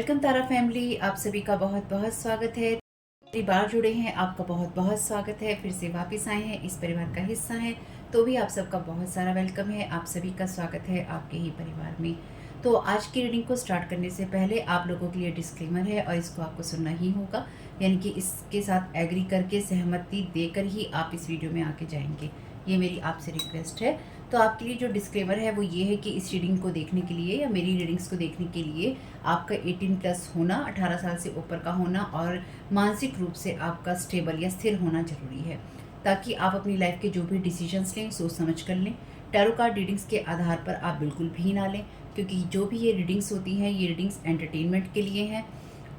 Welcome तारा family, आप सभी का बहुत बहुत स्वागत है। पहली बार जुड़े हैं, आपका बहुत बहुत स्वागत है। फिर से वापस आए हैं, इस परिवार का हिस्सा हैं, तो भी आप सबका बहुत सारा वेलकम है। आप सभी का स्वागत है आपके ही परिवार में। तो आज की रीडिंग को स्टार्ट करने से पहले आप लोगों के लिए डिस्क्लेमर है और इसको आपको सुनना ही होगा, यानी कि इसके साथ एग्री करके सहमति देकर ही आप इस वीडियो में आके जाएंगे। ये मेरी आपसे रिक्वेस्ट है। तो आपके लिए जो डिस्क्लेमर है वो ये है कि इस रीडिंग को देखने के लिए या मेरी रीडिंग्स को देखने के लिए आपका 18+ होना, 18 साल से ऊपर का होना और मानसिक रूप से आपका स्टेबल या स्थिर होना जरूरी है, ताकि आप अपनी लाइफ के जो भी डिसीजंस लें सोच समझ कर लें। टैरो कार्ड रीडिंग्स के आधार पर आप बिल्कुल भी ना लें, क्योंकि जो भी ये रीडिंग्स होती हैं ये रीडिंग्स एंटरटेनमेंट के लिए हैं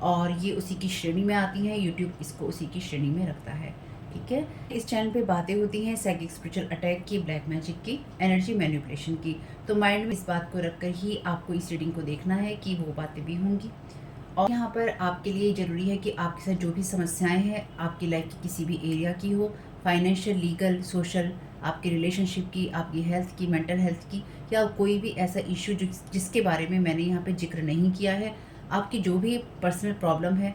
और ये उसी की श्रेणी में आती हैं। यूट्यूब इसको उसी की श्रेणी में रखता है, ठीक है। इस चैनल पे बातें होती हैं साइकिक स्पिरिचुअल अटैक की, ब्लैक मैजिक की, एनर्जी मैनिपुलेशन की। तो माइंड में इस बात को रखकर ही आपको इस रीडिंग को देखना है कि वो बातें भी होंगी। और यहाँ पर आपके लिए ज़रूरी है कि आपके साथ जो भी समस्याएं हैं आपकी लाइफ की किसी भी एरिया की हो, फाइनेंशियल, लीगल, सोशल, आपकी रिलेशनशिप की, आपकी हेल्थ की, मेंटल हेल्थ की, या कोई भी ऐसा इश्यू जिसके बारे में मैंने यहाँ पे जिक्र नहीं किया है, आपकी जो भी पर्सनल प्रॉब्लम है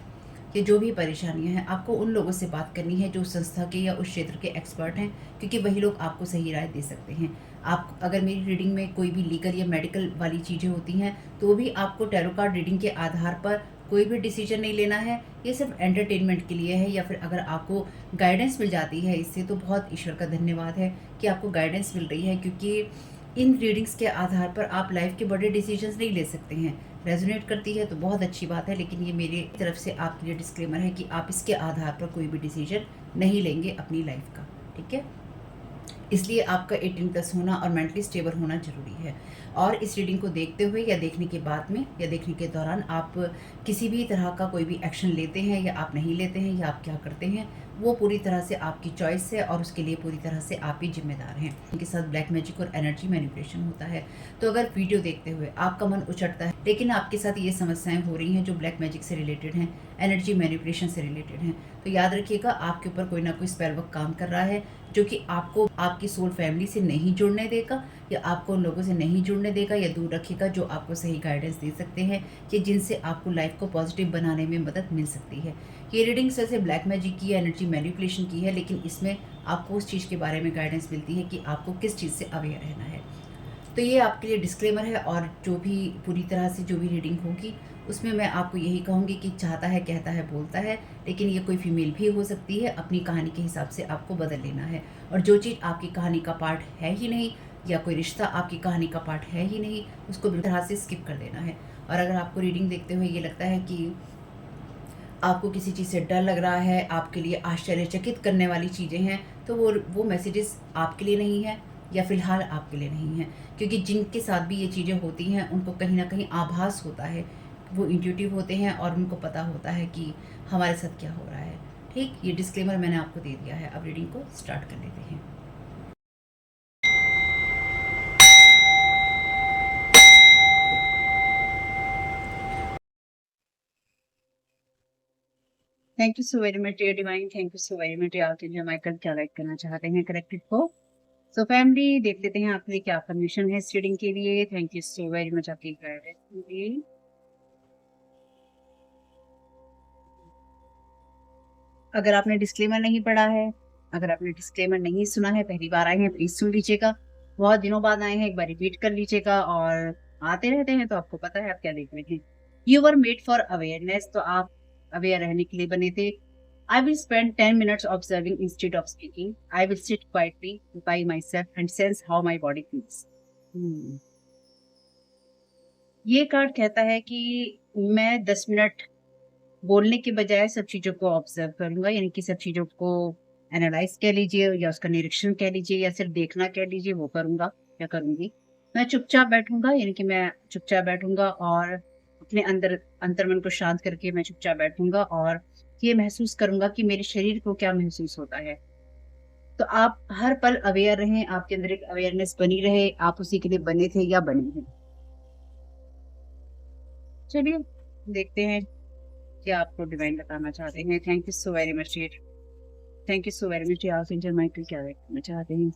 या जो भी परेशानियां हैं, आपको उन लोगों से बात करनी है जो संस्था के या उस क्षेत्र के एक्सपर्ट हैं, क्योंकि वही लोग आपको सही राय दे सकते हैं। आप अगर मेरी रीडिंग में कोई भी लीगल या मेडिकल वाली चीज़ें होती हैं तो भी आपको टैरो कार्ड रीडिंग के आधार पर कोई भी डिसीजन नहीं लेना है। ये सिर्फ एंटरटेनमेंट के लिए है, या फिर अगर आपको गाइडेंस मिल जाती है इससे तो बहुत ईश्वर का धन्यवाद है कि आपको गाइडेंस मिल रही है, क्योंकि इन रीडिंग्स के आधार पर आप लाइफ के बड़े डिसीजंस नहीं ले सकते हैं। रेजोनेट करती है तो बहुत अच्छी बात है, लेकिन ये मेरी तरफ से आपके लिए डिस्क्लेमर है कि आप इसके आधार पर कोई भी डिसीजन नहीं लेंगे अपनी लाइफ का, ठीक है। इसलिए आपका 18+ होना और मेंटली स्टेबल होना जरूरी है। और इस रीडिंग को देखते हुए या देखने के बाद में या देखने के दौरान आप किसी भी तरह का कोई भी एक्शन लेते हैं या आप नहीं लेते हैं या आप क्या करते हैं, वो पूरी तरह से आपकी चॉइस है और उसके लिए पूरी तरह से आप ही जिम्मेदार हैं। उनके साथ ब्लैक मैजिक और एनर्जी मैनिपुलेशन होता है। तो अगर वीडियो देखते हुए आपका मन उचटता है लेकिन आपके साथ ये समस्याएं हो रही हैं जो ब्लैक मैजिक से रिलेटेड हैं, एनर्जी मैनिपुलेशन से रिलेटेड हैं, तो याद रखिएगा आपके ऊपर कोई ना कोई स्पेल वर्क काम कर रहा है, जो कि आपको आपकी सोल फैमिली से नहीं जुड़ने देगा या आपको उन लोगों से नहीं जुड़ने देगा या दूर रखेगा जो आपको सही गाइडेंस दे सकते हैं कि जिनसे आपको लाइफ को पॉजिटिव बनाने में मदद मिल सकती है। ये रीडिंग वैसे ब्लैक मैजिक की, एनर्जी मैनिपुलेशन की है, लेकिन इसमें आपको उस चीज़ के बारे में गाइडेंस मिलती है कि आपको किस चीज़ से अवेयर रहना है। तो ये आपके लिए डिस्क्लेमर है। और जो भी पूरी तरह से जो भी रीडिंग होगी उसमें मैं आपको यही कहूँगी कि चाहता है, कहता है, बोलता है, लेकिन ये कोई फीमेल भी हो सकती है। अपनी कहानी के हिसाब से आपको बदल लेना है। और जो चीज़ आपकी कहानी का पार्ट है ही नहीं या कोई रिश्ता आपकी कहानी का पार्ट है ही नहीं, उसको बिल्कुल तरह से स्किप कर देना है। और अगर आपको रीडिंग देखते हुए ये लगता है कि आपको किसी चीज़ से डर लग रहा है, आपके लिए आश्चर्यचकित करने वाली चीज़ें हैं, तो वो मैसेजेस आपके लिए नहीं है या फिलहाल आपके लिए नहीं है। क्योंकि जिनके साथ भी ये चीज़ें होती हैं उनको कहीं ना कहीं आभास होता है, वो इंट्यूटिव होते हैं और उनको पता होता है कि हमारे साथ क्या हो रहा है। ठीक, ये डिस्क्लेमर मैंने आपको दे दिया है। अब रीडिंग को स्टार्ट कर लेते हैं। Thank you so very much dear divine, thank you so very much dear Michael, क्या लाइक करना चाहते हैं करेक्टेड को। सो फैमिली देख लेते हैं आपके लिए क्या परमिशन है इस रीडिंग के लिए। Thank you so very much आपकी गाइडेंस के लिए। अगर आपने डिस्क्लेमर नहीं पढ़ा है, अगर आपने डिस्क्लेमर नहीं सुना है, पहली बार आए हैं, प्लीज सुन लीजिएगा। बहुत दिनों बाद आए हैं, एक बार रिपीट कर लीजिएगा। और आते रहते हैं तो आपको पता है आप क्या देख रहे हैं। You were made for awareness, तो आप अवेयर रहने के लिए बने थे। I will spend 10 minutes observing instead of speaking. I will sit quietly by my self and sense how my body feels. ये कार्ड कहता है कि मैं 10 मिनट बोलने के बजाय सब चीज़ों को ऑब्जर्व करूँगा, यानी कि सब चीज़ों को एनालाइज़ कह लीजिए या उसका निरीक्षण कह लीजिए या सिर्फ़ देखना कह लीजिए, वो करूँगा या करूँगी। मैं चुपचाप बैठूँगा, यानी कि मैं चुपचाप बैठूँगा और अपने अंतर्मन को शांत करके मैं चुपचाप बैठूँगा और ये महसूस करूँगा कि मेरे शरीर को क्या महसूस होता है। तो आप हर पल अवेयर रहें, आपके अंदर एक अवेयरनेस बनी रहे, आप उसी के लिए बने थे या बने हैं। चलिए देखते हैं क्या आपको डिवाइन बताना चाहते हैं। Thank you so very much dear. Thank you so very much यार सिंजर माइकल, क्या देखना चाहते हैं।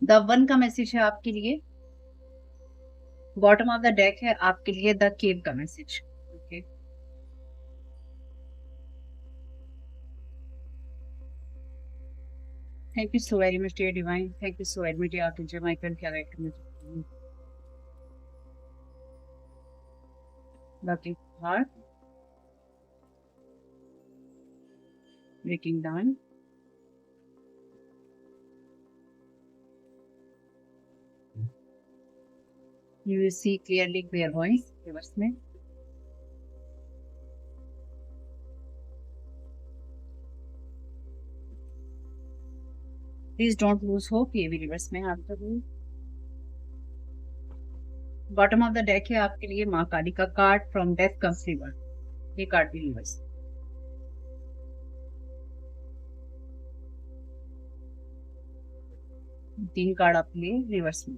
द वन का मैसेज है आपके लिए। बॉटम ऑफ द डेक है आपके लिए द केव का message. Okay, thank you so very much dear divine, thank you so very much dear archangel Michael. क्या राइट करना चाहते हैं? Lucky heart, breaking down, you will see clearly clear voice reverse में। Please don't lose hope, ये भी reverse में है आपका rule. Bottom of the deck है आपके लिए माँ काली का card, from death comes river, ये कार्ड भी रिवर्स। तीन कार्ड आपके लिए रिवर्स में।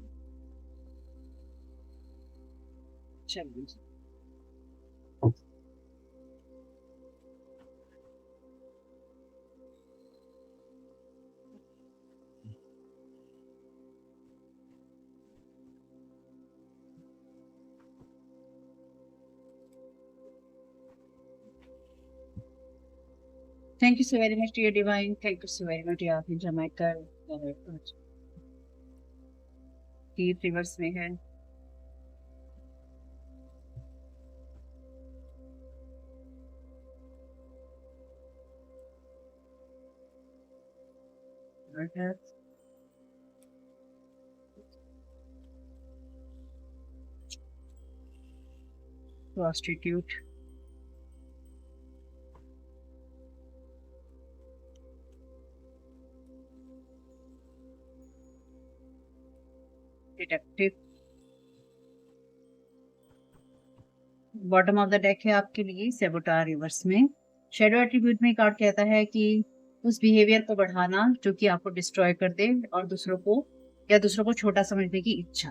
चलिए, thank you so very much dear divine, thank you so very much dear archangel Michael. Reverse में है। Prostitute, detective. Bottom of the deck है आपके लिए सेबोटार रिवर्स में। शेडो एट्रीब्यूट में कार्ड कहता है कि उस बिहेवियर को बढ़ाना जो कि आपको डिस्ट्रॉय कर दे और दूसरों को छोटा समझने की इच्छा।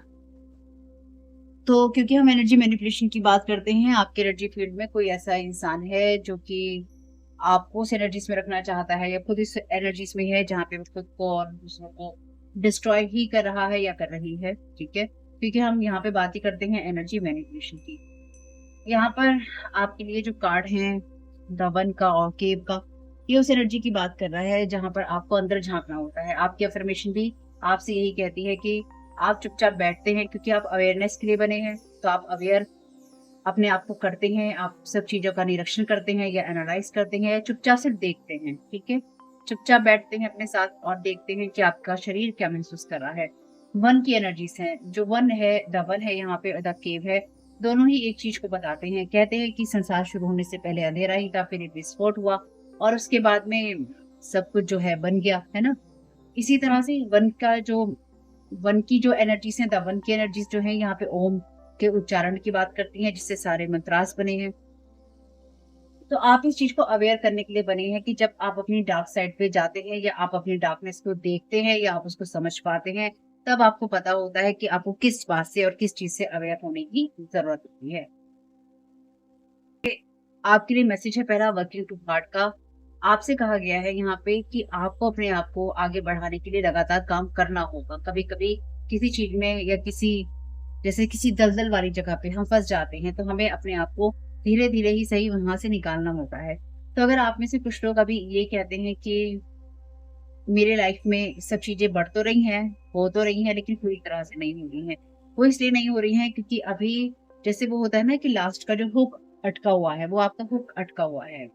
तो क्योंकि हम एनर्जी मैनिपुलेशन की बात करते हैं, आपके एनर्जी फील्ड में कोई ऐसा इंसान है जो कि आपको उस एनर्जीज में रखना चाहता है या खुद इस एनर्जीज में है जहाँ पे वो खुद को और दूसरों को डिस्ट्रॉय ही कर रहा है या कर रही है। ठीक है, क्योंकि हम यहाँ पे बात ही करते हैं एनर्जी मैनिपुलेशन की। यहाँ पर आपके लिए जो कार्ड है द वन का और केव का, ये उस एनर्जी की बात कर रहा है जहां पर आपको अंदर झांकना होता है। आपकी अफर्मेशन भी आपसे यही कहती है कि आप चुपचाप बैठते हैं क्योंकि आप अवेयरनेस के लिए बने हैं। तो आप अवेयर अपने आप को करते हैं, आप सब चीजों का निरीक्षण करते हैं या एनालाइज करते हैं, चुपचाप सिर्फ देखते हैं। ठीक है, चुपचाप बैठते हैं अपने साथ और देखते हैं कि आपका शरीर क्या महसूस कर रहा है। वन की एनर्जीज हैं, जो वन है द वन है यहाँ पे द केव है, दोनों ही एक चीज को बताते हैं। कहते हैं कि संसार शुरू होने से पहले अंधेरा ही था, फिर एक विस्फोट हुआ और उसके बाद में सब कुछ जो है बन गया, है ना। इसी तरह से वन की जो एनर्जीज हैं, द वन की एनर्जीज जो है यहाँ पे ओम के उच्चारण की बात करती हैं, जिससे सारे मंत्रास बने हैं। तो आप इस चीज को अवेयर करने के लिए बने हैं कि जब आप अपनी डार्क साइड पे जाते हैं या आप अपनी डार्कनेस को देखते हैं या आप उसको समझ पाते हैं, तब आपको पता होता है कि आपको किस बात से और किस चीज से अवेयर होने की जरूरत होती है। आपके लिए मैसेज है पहला, वर्किंग टू हार्ड का। आपसे कहा गया है यहाँ पे कि आपको अपने आप को आगे बढ़ाने के लिए लगातार काम करना होगा। कभी कभी किसी चीज में या जैसे किसी दलदल वाली जगह पे हम फंस जाते हैं, तो हमें अपने आप को धीरे धीरे ही सही वहां से निकालना होता है। तो अगर आप में से कुछ लोग अभी ये कहते हैं कि मेरे लाइफ में सब चीजें बढ़ तो रही हैं, हो तो रही हैं, लेकिन पूरी तरह से नहीं हो रही हैं। वो इसलिए नहीं हो रही हैं क्योंकि अभी जैसे वो होता है ना कि लास्ट का जो हुक अटका हुआ है, वो आपका हुक अटका हुआ है।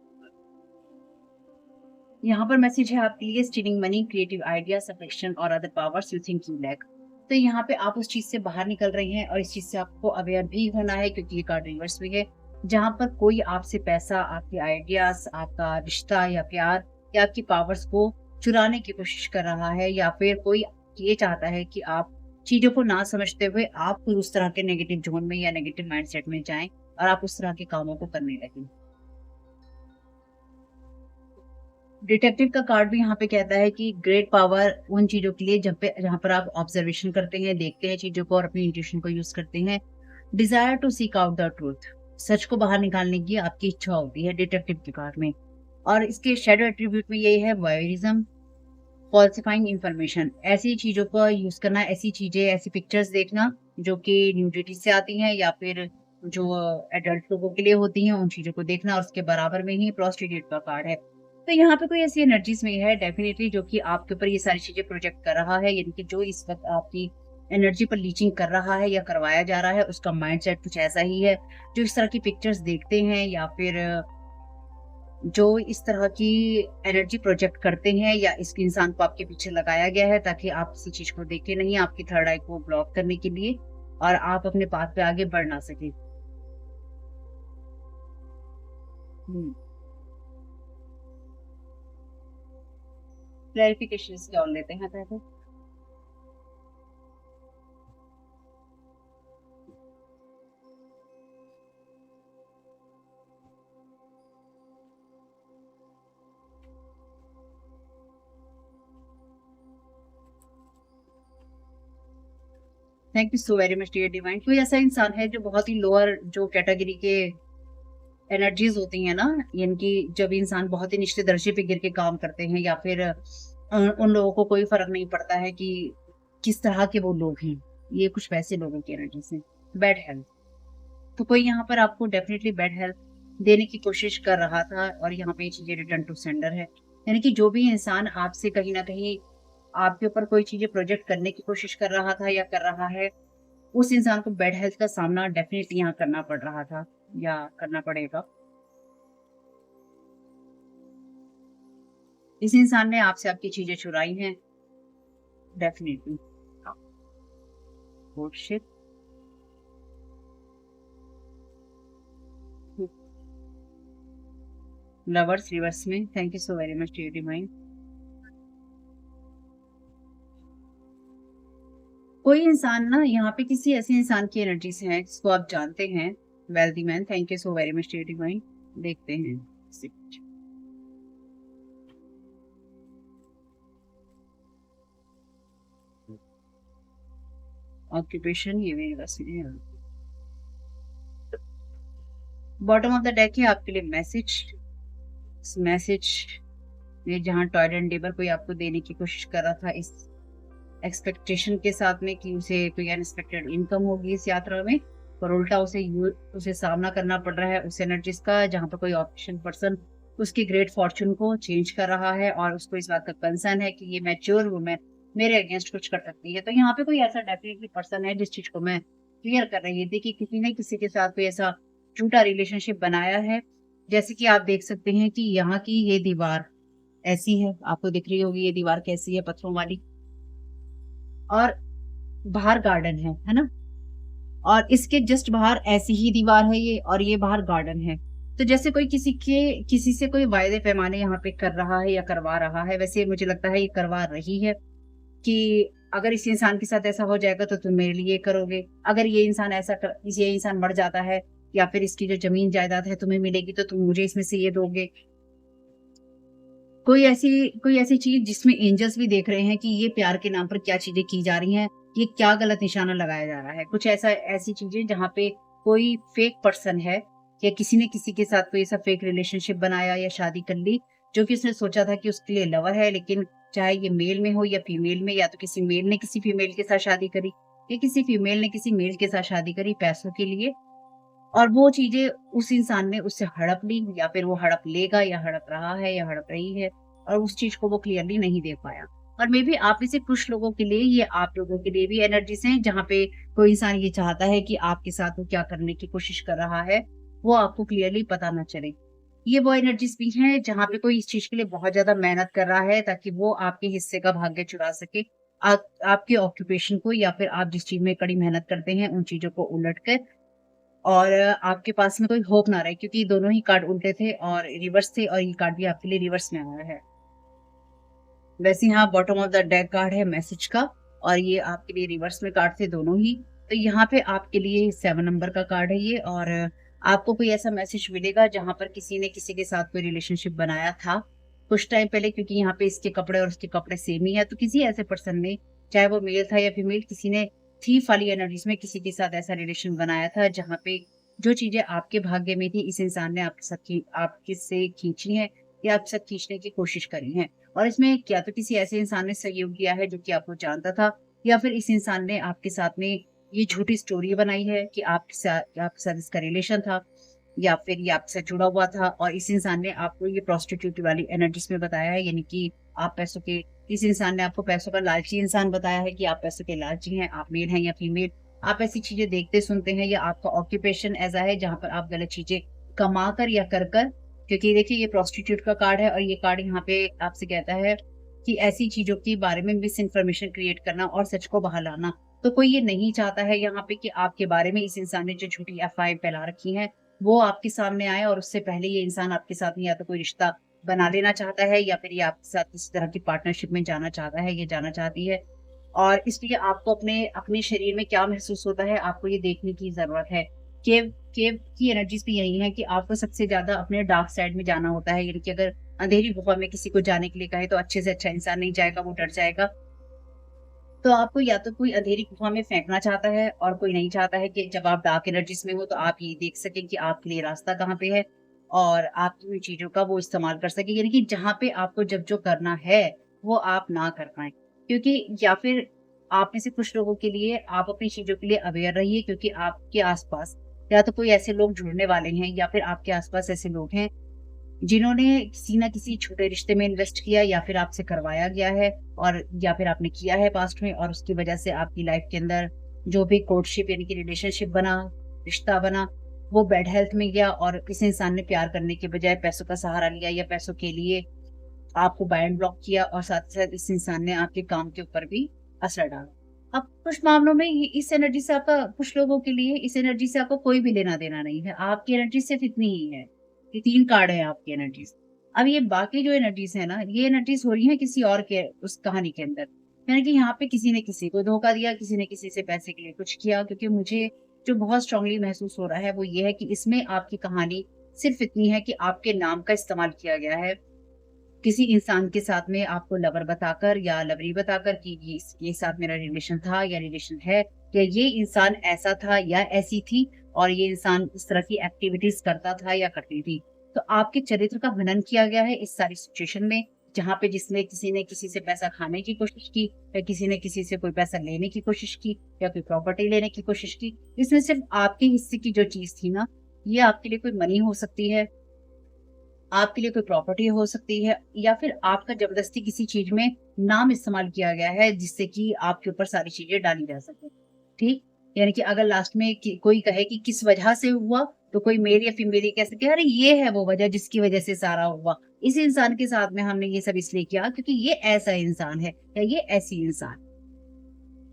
यहाँ पर मैसेज है आपके लिए, स्टीलिंग मनी, क्रिएटिव आइडिया, सफिक्शन और other powers you think you lack. तो यहाँ पे आप उस चीज से बाहर निकल रहे हैं और इस चीज से आपको अवेयर भी होना है क्योंकि ये कार्ड रिवर्स भी है, जहां पर कोई आपसे पैसा, आपके आइडियाज, आपका रिश्ता या प्यार या आपकी पावर्स को चुराने की कोशिश कर रहा है, या फिर कोई ये चाहता है कि आप चीजों को ना समझते हुए आप कोई उस तरह के नेगेटिव जोन में या नेगेटिव माइंडसेट में जाएं और आप उस तरह के कामों को करने लगें। डिटेक्टिव का कार्ड भी यहाँ पे कहता है कि ग्रेट पावर उन चीजों के लिए जहाँ पर आप ऑब्जर्वेशन करते हैं, देखते हैं चीजों को और अपनी इंट्यूशन को यूज करते हैं। Desire to seek out the truth, सच को बाहर निकालने की आपकी इच्छा होती है डिटेक्टिव के कार्ड में। और इसके शेडो एट्रीब्यूट में ये है वॉयरिज्म, फॉल्सिफाइंग इंफॉर्मेशन, ऐसी चीज़ों का यूज़ करना, ऐसी चीज़ें, ऐसी पिक्चर्स देखना जो कि न्यूडिटी से आती हैं या फिर जो एडल्ट लोगों के लिए होती हैं, उन चीज़ों को देखना, और उसके बराबर में ही प्रोस्टिट्यूट का कार्ड है। तो यहाँ पे कोई ऐसी एनर्जीज़ में है डेफ़िनिटली जो कि आपके ऊपर ये सारी चीज़ें प्रोजेक्ट कर रहा है, यानी कि जो इस वक़्त आपकी एनर्जी पर लीचिंग कर रहा है या करवाया जा रहा है, उसका माइंडसेट कुछ ऐसा ही है। जो इस तरह की पिक्चर्स देखते हैं या फिर जो इस तरह की एनर्जी प्रोजेक्ट करते हैं, या इस इंसान को आपके पीछे लगाया गया है ताकि आप किसी चीज़ को देखें नहीं, आपकी थर्ड आई को ब्लॉक करने के लिए, और आप अपने पाथ पे आगे बढ़ ना सकें। हुँ, क्लैरिफिकेशन इसकी और लेते हैं पहले। Thank you so very much dear divine. कोई ऐसा इंसान है जो बहुत ही लोअर जो कैटेगरी के एनर्जीज़ होती हैं ना, यानी कि जब इंसान बहुत ही निचले दर्जे पे गिर के काम करते हैं, या फिर उन लोगों को कोई फ़र्क नहीं पड़ता है कि किस तरह के वो लोग हैं। ये कुछ वैसे लोगों की एनर्जीज़ हैं। Bad health. तो कोई यहाँ पर आपको डेफ़िनिटली बैड हेल्थ देने की कोशिश कर रहा था, और यहाँ पे ये चीज़ें रिटर्न टू सेंडर है। यानी कि जो भी इंसान आपसे कहीं न कहीं आपके ऊपर कोई चीज़ें प्रोजेक्ट करने की कोशिश कर रहा था या कर रहा है, उस इंसान को बैड हेल्थ का सामना डेफ़िनिटली यहाँ करना पड़ रहा था या करना पड़ेगा। इस इंसान ने आपसे आपकी चीज़ें चुराई हैं, definitely. Oh shit! Lovers reverse में, thank you so very much dear divine. कोई इंसान ना यहाँ पे किसी ऐसे इंसान की एनर्जी से है जिसको आप जानते हैं, wealthy man, thank you so very much dear divine. देखते हैं। ऑक्यूपेशन ये मेरे पास में है। बॉटम ऑफ द डेक है आपके लिए मैसेज। इस मैसेज में जहाँ टॉयड एंड टेबल कोई आपको देने की कोशिश कर रहा था, इस एक्सपेक्टेशन के साथ में कि उसे कोई अनएक्सपेक्टेड इनकम होगी इस यात्रा में, पर उल्टा उसे सामना करना पड़ रहा है उस एनर्जीज का, जहाँ पर कोई ऑप्शन पर्सन उसकी ग्रेट फॉर्च्यून को चेंज कर रहा है, और उसको इस बात का कंसर्न है कि ये मैच्योर वुमन मेरे अगेंस्ट कुछ कर सकती है। तो यहाँ पे कोई ऐसा डेफिनेटली पर्सन है जिस चीज को मैं क्लियर कर रही थी कि किसी ने किसी के साथ कोई ऐसा झूठा रिलेशनशिप बनाया है। जैसे कि आप देख सकते हैं कि यहाँ की ये दीवार ऐसी है, आपको दिख रही होगी ये दीवार कैसी है, पत्थरों वाली, और बाहर गार्डन है ना? और इसके जस्ट बाहर ऐसी ही दीवार है ये, और ये बाहर गार्डन है। तो जैसे कोई किसी से कोई वायदे-पैमाने यहाँ पे कर रहा है या करवा रहा है, वैसे मुझे लगता है ये करवा रही है कि अगर इस इंसान के साथ ऐसा हो जाएगा तो तुम मेरे लिए करोगे। अगर ये इंसान मर जाता है या फिर इसकी जो ज़मीन-जायदाद है तुम्हें मिलेगी तो तुम मुझे इसमें से ये दोगे। कोई ऐसी चीज़ जिसमें एंजल्स भी देख रहे हैं कि ये प्यार के नाम पर क्या चीज़ें की जा रही हैं, ये क्या गलत निशाना लगाया जा रहा है। कुछ ऐसी चीज़ें जहाँ पे कोई फेक पर्सन है, या किसी ने किसी के साथ कोई ऐसा फेक रिलेशनशिप बनाया या शादी कर ली, जो कि उसने सोचा था कि उसके लिए लवर है, लेकिन चाहे ये मेल में हो या फीमेल में, या तो किसी मेल ने किसी फीमेल के साथ शादी करी, या किसी फीमेल ने किसी मेल के साथ शादी करी पैसों के लिए, और वो चीज़ें उस इंसान ने उससे हड़प ली, या फिर वो हड़प लेगा, या हड़प रहा है, या हड़प रही है, और उस चीज़ को वो क्लियरली नहीं देख पाया। और मेबी आप में से कुछ लोगों के लिए ये आप लोगों के लिए भी एनर्जीज़ हैं, जहाँ पे कोई इंसान ये चाहता है कि आपके साथ वो क्या करने की कोशिश कर रहा है, वो आपको क्लियरली पता ना चले। ये वो एनर्जीज़ भी हैं जहाँ पे कोई इस चीज़ के लिए बहुत ज़्यादा मेहनत कर रहा है ताकि वो आपके हिस्से का भाग्य चुरा सके। आपके ऑक्यूपेशन को, या फिर आप जिस चीज़ में कड़ी मेहनत करते हैं, उन चीज़ों को उलट कर, और आपके पास में कोई होप ना रहे, क्योंकि दोनों ही कार्ड उल्टे थे और रिवर्स थे, और ये कार्ड भी आपके लिए रिवर्स में आया है। वैसे यहाँ bottom of the deck card है मैसेज का, और ये आपके लिए रिवर्स में कार्ड थे दोनों ही। तो यहाँ पे आपके लिए 7 नंबर का कार्ड है ये, और आपको कोई ऐसा मैसेज मिलेगा जहाँ पर किसी ने किसी के साथ कोई रिलेशनशिप बनाया था कुछ टाइम पहले, क्योंकि यहाँ पे इसके कपड़े और उसके कपड़े सेम ही है। तो किसी ऐसे पर्सन ने, चाहे वो मेल था या फीमेल, किसी ने थीफ वाली एनर्जीज में किसी के साथ ऐसा रिलेशन बनाया था, जहाँ पे जो चीजें आपके भाग्य में थी, इस इंसान ने आपके से खींची है, या आपके साथ खींचने की कोशिश करी है। और इसमें या तो किसी ऐसे इंसान ने सहयोग किया है जो कि आपको जानता था, या फिर इस इंसान ने आपके साथ में ये झूठी स्टोरी बनाई है कि आपके साथ इसका रिलेशन था, या फिर ये आपसे जुड़ा हुआ था और इस इंसान ने आपको ये प्रोस्टिट्यूट वाली एनर्जीज में बताया है, यानी कि आप पैसों के इस इंसान ने आपको पैसों का लालची इंसान बताया है कि आप पैसों के लालची हैं, आप मेल हैं या फीमेल। आप ऐसी चीजें देखते सुनते हैं, या आपका ऑक्यूपेशन ऐसा है जहां पर आप गलत चीजें कमा कर या कर कर, क्योंकि देखिए ये प्रोस्टिट्यूट का कार्ड है और ये कार्ड यहाँ पे आपसे कहता है कि ऐसी चीजों के बारे में मिस इन्फॉर्मेशन क्रिएट करना और सच को बाहर लाना। तो कोई ये नहीं चाहता है यहाँ पे कि आपके बारे में इस इंसान ने जो झूठी अफवाहें फैला रखी हैं वो आपके सामने आए, और उससे पहले ये इंसान आपके साथ में या तो कोई रिश्ता बना लेना चाहता है, या फिर ये आपके साथ किसी तरह की पार्टनरशिप में जाना चाहता है, ये जाना चाहती है। और इसलिए आपको अपने अपने शरीर में क्या महसूस होता है, आपको ये देखने की ज़रूरत है। केव केव की एनर्जीज़ भी यही है कि आपको सबसे ज़्यादा अपने डार्क साइड में जाना होता है, यानी कि अगर अंधेरी गुफा में किसी को जाने के लिए कहें तो अच्छे से अच्छा इंसान नहीं जाएगा, वो डर जाएगा। तो आपको या तो कोई अंधेरी गुफा में फेंकना चाहता है, और कोई नहीं चाहता है कि जब आप डार्क एनर्जीज़ में हो तो आप ये देख सकें कि आपके लिए रास्ता कहाँ पे है, और आप उन चीज़ों का वो इस्तेमाल कर सकें, यानी कि जहाँ पे आपको जब जो करना है, वो आप ना कर पाएँ। क्योंकि या फिर आप में से कुछ लोगों के लिए आप अपनी चीज़ों के लिए अवेयर रहिए, क्योंकि आपके आस-पास या तो कोई ऐसे लोग जुड़ने वाले हैं, या फिर आपके आस-पास ऐसे लोग हैं जिन्होंने किसी न किसी छोटे रिश्ते में इन्वेस्ट किया, या फिर आपसे करवाया गया है, और या फिर आपने किया है पास्ट में, और उसकी वजह से आपकी लाइफ के अंदर जो भी कोर्टशिप यानी कि रिलेशनशिप बना, रिश्ता बना, वो बैड हेल्थ में गया, और किसी इंसान ने प्यार करने के बजाय पैसों का सहारा लिया, या पैसों के लिए आपको बाय ब्लॉक किया, और साथ ही साथ इस इंसान ने आपके काम के ऊपर भी असर डाला। अब कुछ मामलों में ये इस एनर्जी से आपका कुछ लोगों के लिए इस एनर्जी से आपको कोई भी लेना-देना नहीं है। आपकी एनर्जी सिर्फ़ इतनी ही है। ये 3 कार्ड हैं आपकी एनर्जीज़। अब ये बाकी जो एनर्जीज़ हैं ना, ये एनर्जीज़ हो रही हैं किसी और के उस कहानी के अंदर। यानी कि यहाँ पे किसी ने किसी को धोखा दिया, किसी ने किसी से पैसे के लिए कुछ किया, क्योंकि मुझे जो बहुत स्ट्रांगली महसूस हो रहा है वो ये है कि इसमें आपकी कहानी सिर्फ़ इतनी है कि आपके नाम का इस्तेमाल किया गया है किसी इंसान के साथ में, आपको लवर बताकर या लवरी बताकर कि ये इसके साथ मेरा रिलेशन था या रिलेशन है, या ये इंसान ऐसा था या ऐसी थी, और ये इंसान इस तरह की एक्टिविटीज करता था या करती थी। तो आपके चरित्र का हनन किया गया है इस सारी सिचुएशन में, जहाँ पे जिसमें किसी ने किसी से पैसा खाने की कोशिश की, या किसी ने किसी से कोई पैसा लेने की कोशिश की, या कोई प्रॉपर्टी लेने की कोशिश की। इसमें सिर्फ आपके हिस्से की जो चीज थी ना, ये आपके लिए कोई मनी हो सकती है, आपके लिए कोई प्रॉपर्टी हो सकती है, या फिर आपका जबरदस्ती किसी चीज में नाम इस्तेमाल किया गया है जिससे कि आपके ऊपर सारी चीजें डाली जा सके। ठीक, यानी कि अगर लास्ट में कोई कहे कि किस वजह से हुआ, तो कोई मेल या फीमेल ये कह सके अरे ये है वो वजह जिसकी वजह से सारा हुआ, इस इंसान के साथ में हमने ये सब इसलिए किया क्योंकि ये ऐसा इंसान है या ये ऐसी इंसान।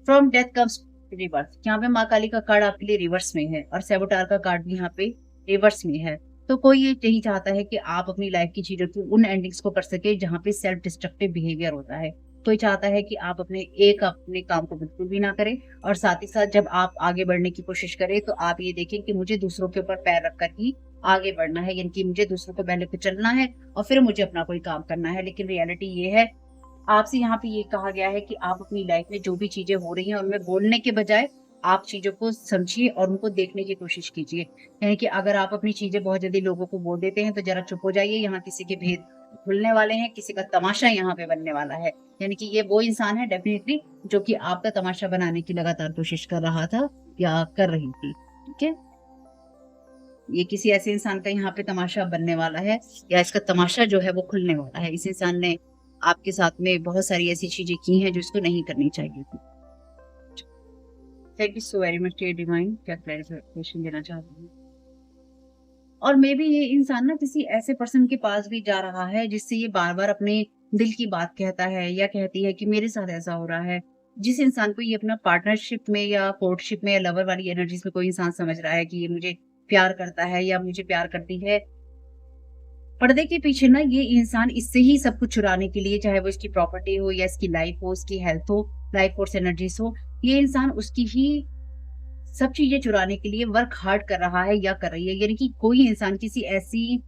फ्रॉम डेथ कम्स रिवर्स, यहाँ पे माँ काली का कार्ड आपके लिए रिवर्स में है, और सेबोटार का कार्ड भी यहाँ पे रिवर्स में है। तो कोई ये यही चाहता है कि आप अपनी लाइफ की चीजों की उन एंडिंग्स को कर सके जहाँ पे सेल्फ डिस्ट्रक्टिव बिहेवियर होता है। कोई चाहता है कि आप अपने काम को बिल्कुल भी ना करें, और साथ ही साथ जब आप आगे बढ़ने की कोशिश करें तो आप ये देखें कि मुझे दूसरों के ऊपर पैर रखकर ही आगे बढ़ना है, यानी कि मुझे दूसरों को पहले तो चलना है और फिर मुझे अपना कोई काम करना है। लेकिन रियलिटी ये है, आपसे यहाँ पे ये कहा गया है कि आप अपनी लाइफ में जो भी चीजें हो रही हैं उनमें बोलने के बजाय आप चीजों को समझिए और उनको देखने की कोशिश कीजिए। यानी कि अगर आप अपनी चीजें बहुत जल्दी लोगों को बोल देते हैं तो जरा चुप हो जाइए, यहाँ किसी के भेद खुलने वाले हैं, किसी का तमाशा यहाँ पे बनने वाला है। यानी कि ये वो इंसान है डेफिनेटली जो कि आपका तमाशा बनाने की लगातार कोशिश कर रहा था या कर रही थी। ठीक है, ये किसी ऐसे इंसान का यहाँ पे तमाशा बनने वाला है, या इसका तमाशा जो है वो खुलने वाला है। इस इंसान ने आपके साथ में बहुत सारी ऐसी चीजें की हैं जो इसको नहीं करनी चाहिए थी। Thank you so very much divine, क्या क्लैरिफिकेशन देना चाहती हूँ। और मे बी ये इंसान ना किसी ऐसे पर्सन के पास भी जा रहा है जिससे ये बार बार अपने दिल की बात कहता है या कहती है कि मेरे साथ ऐसा हो रहा है। जिस इंसान को ये अपना पार्टनरशिप में या कोर्टशिप में या लवर वाली एनर्जीज में कोई इंसान समझ रहा है कि ये मुझे प्यार करता है या मुझे प्यार करती है, पर्दे के पीछे ना ये इंसान इससे ही सब कुछ चुराने के लिए, चाहे वो इसकी प्रॉपर्टी हो या इसकी लाइफ हो, उसकी हेल्थ हो, लाइफ फोर्स एनर्जीज हो, ये इंसान उसकी ही सब चीजें चुराने के लिए वर्क हार्ड कर रहा है या कर रही है। यानी कि कोई इंसान किसी ऐसी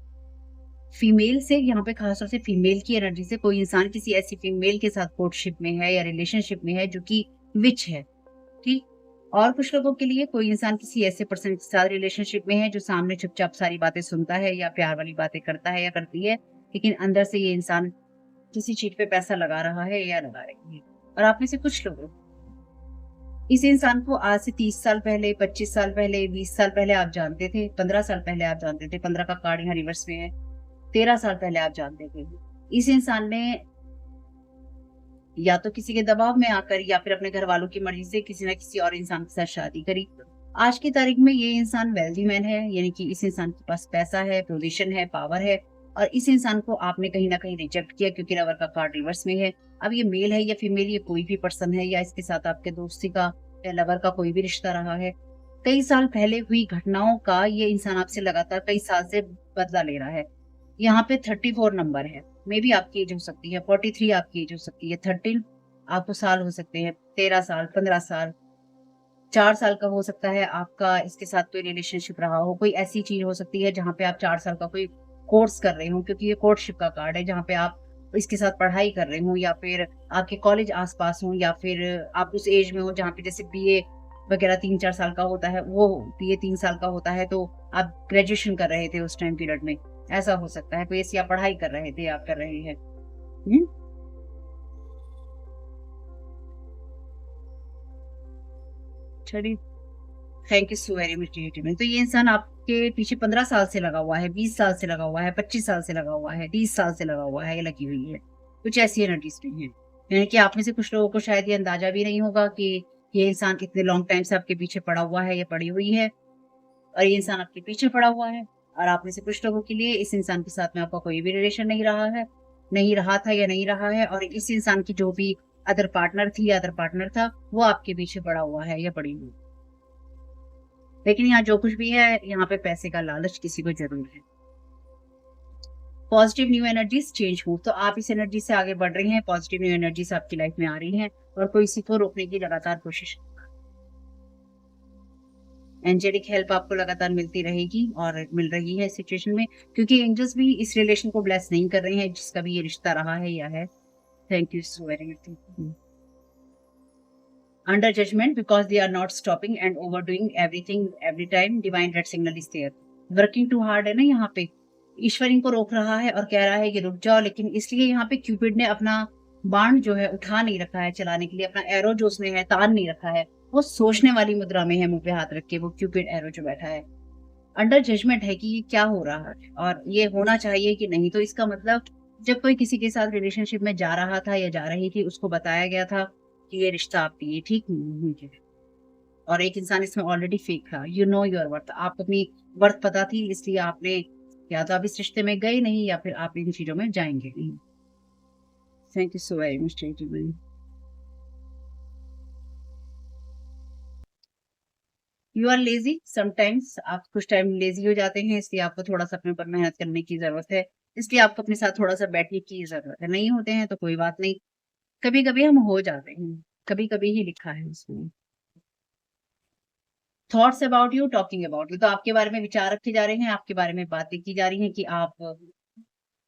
फीमेल से, यहाँ पे खासतौर से फीमेल की एनर्जी से, कोई इंसान किसी ऐसी फीमेल के साथ कोर्टशिप में है या रिलेशनशिप में है जो कि विच है। ठीक, और कुछ लोगों के लिए कोई इंसान किसी ऐसे पर्सन के साथ रिलेशनशिप में है जो सामने चुपचाप सारी बातें सुनता है या प्यार वाली बातें करता है या करती है, लेकिन अंदर से ये इंसान किसी चीज पे पैसा लगा रहा है या लगा रही है। और आप में से कुछ लोग इस इंसान को आज से 30 साल पहले, 25 साल पहले, 20 साल पहले आप जानते थे, 15 साल पहले आप जानते थे, 15 का कार्ड यहाँ रिवर्स में है, 13 साल पहले आप जानते थे। इस इंसान ने या तो किसी के दबाव में आकर या फिर अपने घर वालों की मर्जी से किसी न किसी और इंसान के साथ शादी करी। आज की तारीख में ये इंसान वेल्दी मैन है, यानी कि इस इंसान के पास पैसा है, पोजीशन है, पावर है, और इस इंसान को आपने कहीं ना कहीं रिजेक्ट किया क्योंकि लवर का कार्ड रिवर्स में है। अब ये मेल है या फीमेल, ये कोई भी पर्सन है या इसके साथ आपके दोस्ती का या लवर का कोई भी रिश्ता रहा है, कई साल पहले हुई घटनाओं का ये इंसान आपसे लगातार कई साल से बदला ले रहा है। यहाँ पे 34 नंबर है, मे बी आपकी एज हो सकती है, 43 आपकी एज हो सकती है, 13 आपको साल हो सकते हैं, 13 साल, 15 साल, 4 साल का हो सकता है आपका इसके साथ कोई रिलेशनशिप रहा हो। कोई ऐसी चीज हो सकती है जहाँ पे आप 4 साल का कोई कोर्स कर रहे हो, क्योंकि ये कोर्टशिप का कार्ड है, जहाँ पे आप इसके साथ पढ़ाई कर रहे हो या फिर आपके कॉलेज आसपास हो या फिर आप उस एज में हो जहाँ पे जैसे बीए वगैरह 3-4 साल का होता है, वो बीए 3 साल का होता है, तो आप ग्रेजुएशन कर रहे थे उस टाइम पीरियड में। ऐसा हो सकता है कोई ऐसी आप पढ़ाई कर रहे थे, आप कर रहे हैं। चलिए, thank you so very much. तो ये इंसान आपके पीछे 15 साल से लगा हुआ है, 20 साल से लगा हुआ है, 25 साल से लगा हुआ है, 30 साल से लगा हुआ है, ये लगी हुई है। कुछ ऐसी एनर्जीज नहीं है, यानी कि आप में से कुछ लोगों को शायद ये अंदाजा भी नहीं होगा कि ये इंसान इतने लॉन्ग टाइम से आपके पीछे पड़ा हुआ है या पड़ी हुई है, और ये इंसान आपके पीछे पड़ा हुआ है। और आप में से कुछ लोगों के लिए इस इंसान के साथ में आपका कोई भी रिलेशन नहीं रहा है, नहीं रहा था या नहीं रहा है, और इस इंसान की जो भी अदर पार्टनर थी या अदर पार्टनर था, वो आपके पीछे पड़ा हुआ है या पड़ी हुई। लेकिन यहाँ जो कुछ भी है, यहाँ पे पैसे का लालच किसी को जरूर है। पॉजिटिव न्यू एनर्जीज चेंज हो, तो आप इस एनर्जी से आगे बढ़ रही हैं, पॉजिटिव न्यू एनर्जीज आपकी लाइफ में आ रही हैं, और कोई इसी को रोकने की लगातार कोशिश। एंजेलिक हेल्प आपको लगातार मिलती रहेगी और मिल रही है इस सिचुएशन में, क्योंकि एंजल्स भी इस रिलेशन को ब्लेस नहीं कर रहे हैं जिसका भी ये रिश्ता रहा है या है। Thank you so very much. Under judgment because they are not stopping and overdoing everything every time, divine red signal is there. Working too hard है ना, यहाँ पे ईश्वर इनको रोक रहा है और कह रहा है कि रुक जाओ, लेकिन इसलिए यहाँ पे क्यूपिड ने अपना बाण जो है उठा नहीं रखा है चलाने के लिए, अपना एरो जो उसमें है तान नहीं रखा है, वो सोचने वाली मुद्रा में है, मुंह पे हाथ रख के वो क्यूपिड एरो जो बैठा है। अंडर जजमेंट है कि ये क्या हो रहा है और ये होना चाहिए कि नहीं। तो इसका मतलब जब कोई किसी के साथ रिलेशनशिप में जा रहा था या जा रही थी, उसको बताया गया था कि ये रिश्ता आपके लिए ठीक नहीं है, और एक इंसान इसमें ऑलरेडी फेक था। यू नो योर वर्थ, आप अपनी वर्थ पता थी, इसलिए आपने या तो आप इस रिश्ते में गए नहीं या फिर आप इन चीजों में जाएंगे नहीं। Thank you so very much. You are lazy sometimes, आप कुछ टाइम लेजी हो जाते हैं, इसलिए आपको थोड़ा सा अपने ऊपर मेहनत करने की जरूरत है, इसलिए आपको अपने साथ थोड़ा सा बैठने की जरूरत है। नहीं होते हैं तो कोई बात नहीं, कभी कभी हम हो जाते हैं, कभी कभी ही लिखा है उसमें। Thoughts about you, talking about you, तो आपके बारे में विचार रखे जा रहे हैं, आपके बारे में बातें की जा रही हैं कि आप,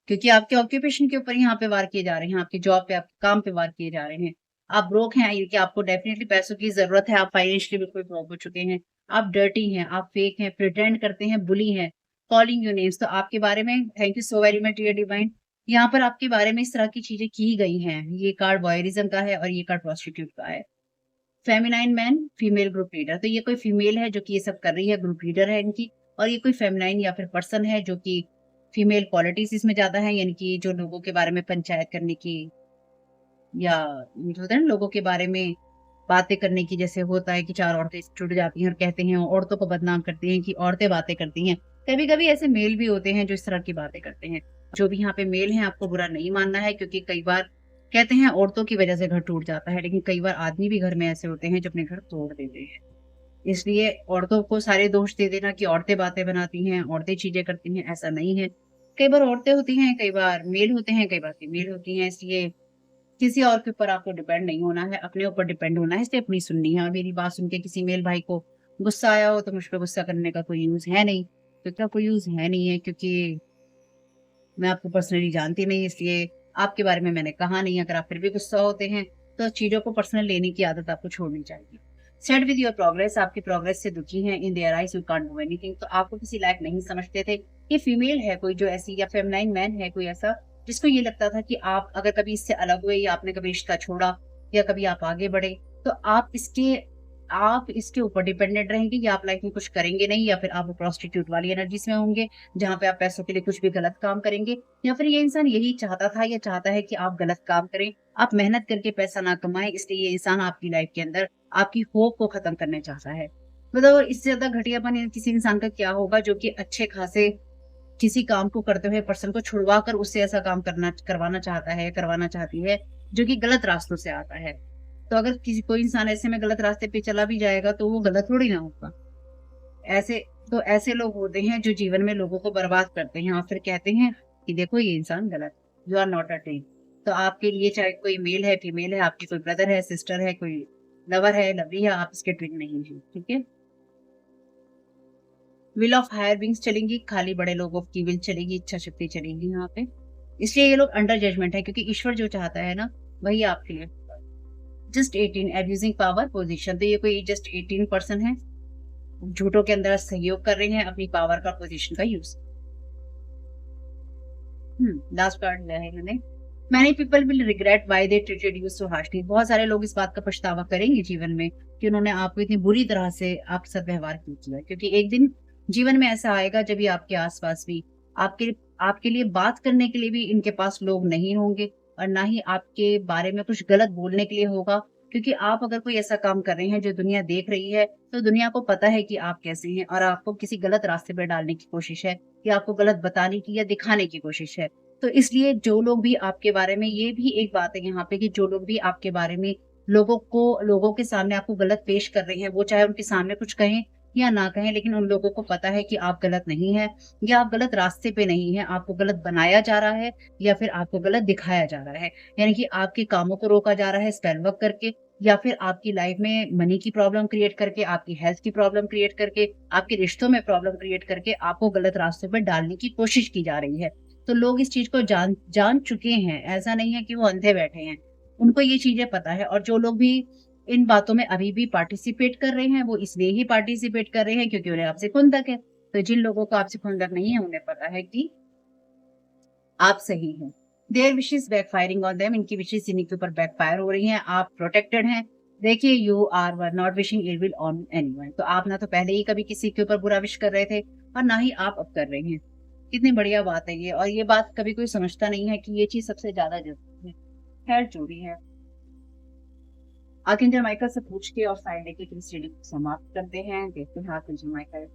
क्योंकि आपके ऑक्यूपेशन के ऊपर यहाँ पे वार किए जा रहे हैं, आपके जॉब पे, आपके काम पे वार किए जा रहे हैं। आप ब्रोक हैं, ये कि आपको डेफिनेटली पैसों की जरूरत है, आप फाइनेंशियली बिल्कुल ब्रोक हो चुके हैं, आप डर्टी हैं, आप फेक हैं, प्रिटेंड करते हैं, बुली हैं, कॉलिंग यू नेम्स। तो आपके बारे में thank you so very much dear divine, यहाँ पर आपके बारे में इस तरह की चीजें की गई हैं। ये कार्ड वॉयरिज्म का है और ये कार्ड प्रोस्टिट्यूट का है। Feminine man, female group leader, तो ये कोई फीमेल है जो कि ये सब कर रही है, ग्रुप लीडर है इनकी, और ये कोई फेमिनाइन या फिर पर्सन है जो कि फीमेल क्वालिटीज इसमें ज्यादा है, यानी कि जो लोगों के बारे में पंचायत करने की या जो होता है ना लोगों के बारे में बातें करने की, जैसे होता है कि 4 औरतें जुड़ जाती हैं और कहते हैं, औरतों को बदनाम करती हैं कि औरतें बातें करती हैं। कभी कभी ऐसे मेल भी होते हैं जो इस तरह की बातें करते हैं। जो भी यहाँ पे मेल है, आपको बुरा नहीं मानना है, क्योंकि कई बार कहते हैं औरतों की वजह से घर टूट जाता है, लेकिन कई बार आदमी भी घर में ऐसे होते हैं जो अपने घर तोड़ देते हैं। इसलिए औरतों को सारे दोष दे देना कि औरतें बातें बनाती हैं, औरतें चीजें करती हैं, ऐसा नहीं है। कई बार औरतें होती हैं, कई बार मेल होते हैं, कई बार फीमेल होती हैं, इसलिए किसी और के ऊपर आपको डिपेंड नहीं होना है, अपने ऊपर डिपेंड होना है, इसलिए अपनी सुननी है। और मेरी बात सुन के किसी मेल भाई को गुस्सा आया हो तो मुझ पर गुस्सा करने का कोई यूज है नहीं, तो क्या कोई यूज है नहीं है, क्योंकि मैं आपको पर्सनली जानती नहीं, इसलिए आपके बारे में मैंने कहा नहीं। अगर आप फिर भी गुस्सा होते हैं तो चीजों को पर्सनल लेने की आदत आपको छोड़नी चाहिए। सेट विद योर प्रोग्रेस, आपकी प्रोग्रेस से दुखी हैं, in their eyes you can't do anything, तो आपको किसी लायक नहीं समझते थे। ये फीमेल है कोई जो ऐसी, या फेमिनाइन मैन है कोई ऐसा जिसको ये लगता था कि आप अगर कभी इससे अलग हुए या आपने कभी रिश्ता छोड़ा या कभी आप आगे बढ़े, तो आप इसके ऊपर डिपेंडेंट रहेंगे या आप लाइफ में कुछ करेंगे नहीं, या फिर आप प्रोस्टिट्यूट वाली एनर्जीज में होंगे, जहाँ पे आप पैसों के लिए कुछ भी गलत काम करेंगे, या फिर ये इंसान यही चाहता था या चाहता है कि आप गलत काम करें, आप मेहनत करके पैसा ना कमाएं, इसलिए ये इंसान आपकी लाइफ के अंदर आपकी होप को खत्म करना चाहता है। मतलब इससे ज्यादा घटियापन किसी इंसान का क्या होगा जो कि अच्छे खासे किसी काम को करते हुए पर्सन को छुड़वा कर उससे ऐसा काम करवाना चाहता है, करवाना चाहती है, जो कि गलत रास्तों से आता है। तो अगर कोई इंसान ऐसे में गलत रास्ते पे चला भी जाएगा तो वो गलत थोड़ी ना होगा। ऐसे ऐसे लोग होते हैं जो जीवन में लोगों को बर्बाद करते हैं और फिर कहते हैं कि देखो ये इंसान गलत, you are not a team. तो आपके लिए चाहे कोई मेल है, फीमेल है, आपकी कोई ब्रदर है, सिस्टर है, कोई लवर है, लवली है, आप इसके ट्विन नहीं है, ठीक है। विल ऑफ हायर बींग्स चलेंगी, खाली बड़े लोगों की विल चलेगी, इच्छा शक्ति चलेगी यहाँ पे। इसलिए ये लोग अंडर जजमेंट है, क्योंकि ईश्वर जो चाहता है ना वही आपके लिए। जस्ट 18 एब्यूजिंग पावर पोजीशन, तो ये कोई जस्ट 18% है, झूठों के अंदर सहयोग कर रहे हैं अपनी पावर का, पोजीशन का यूज। लास्ट कार्ड लिया है इन्होंने, many people will regret why they treated you so harshly. बहुत सारे लोग इस बात का पछतावा करेंगे जीवन में कि उन्होंने आपको इतनी बुरी तरह से आपके साथ व्यवहार क्यों किया, क्योंकि एक दिन जीवन में ऐसा आएगा जब ये आपके आसपास भी आपके आपके लिए बात करने के लिए भी इनके पास लोग नहीं होंगे, और ना ही आपके बारे में कुछ गलत बोलने के लिए होगा। क्योंकि आप अगर कोई ऐसा काम कर रहे हैं जो दुनिया देख रही है, तो दुनिया को पता है कि आप कैसे हैं, और आपको किसी गलत रास्ते पर डालने की कोशिश है, या आपको गलत बताने की या दिखाने की कोशिश है। तो इसलिए जो लोग भी आपके बारे में, ये भी एक बात है यहाँ पे कि जो लोग भी आपके बारे में लोगों के सामने आपको गलत पेश कर रहे हैं, वो चाहे उनके सामने कुछ कहें या ना कहें, लेकिन उन लोगों को पता है कि आप गलत नहीं है, या आप गलत रास्ते पे नहीं है, आपको गलत बनाया जा रहा है या फिर आपको गलत दिखाया जा रहा है। यानी कि आपके कामों को रोका जा रहा है स्पेल वर्क करके, या फिर आपकी लाइफ में मनी की प्रॉब्लम क्रिएट करके, आपकी हेल्थ की प्रॉब्लम क्रिएट करके, आपके रिश्तों में प्रॉब्लम क्रिएट करके आपको गलत रास्ते पर डालने की कोशिश की जा रही है। तो लोग इस चीज को जान चुके हैं, ऐसा नहीं है कि वो अंधे बैठे हैं, उनको ये चीजें पता है। और जो लोग भी इन बातों में अभी भी पार्टिसिपेट कर रहे हैं, वो इसलिए ही पार्टिसिपेट कर रहे हैं क्योंकि उन्हें आपसे खुंदक है। तो जिन लोगों को आपसे खुंदक नहीं है, उन्हें पता है कि आप सही हैं। There wishes backfiring on them, इनकी विशेस इन्हीं के ऊपर बैकफायर हो रही हैं। आप प्रोटेक्टेड हैं। देखिए, you are not wishing ill will on anyone. तो आप ना तो पहले ही कभी किसी के ऊपर बुरा विश कर रहे थे, और ना ही आप अब कर रहे हैं। कितनी बढ़िया बात है ये, और ये बात कभी कोई समझता नहीं है कि ये चीज सबसे ज्यादा जरूरी है। खैर जो भी है, आर्कएंजल माइकल से पूछ के और साइड लेके इस रीडिंग को समाप्त करते हैं। देखते हैं आर्कएंजल माइकल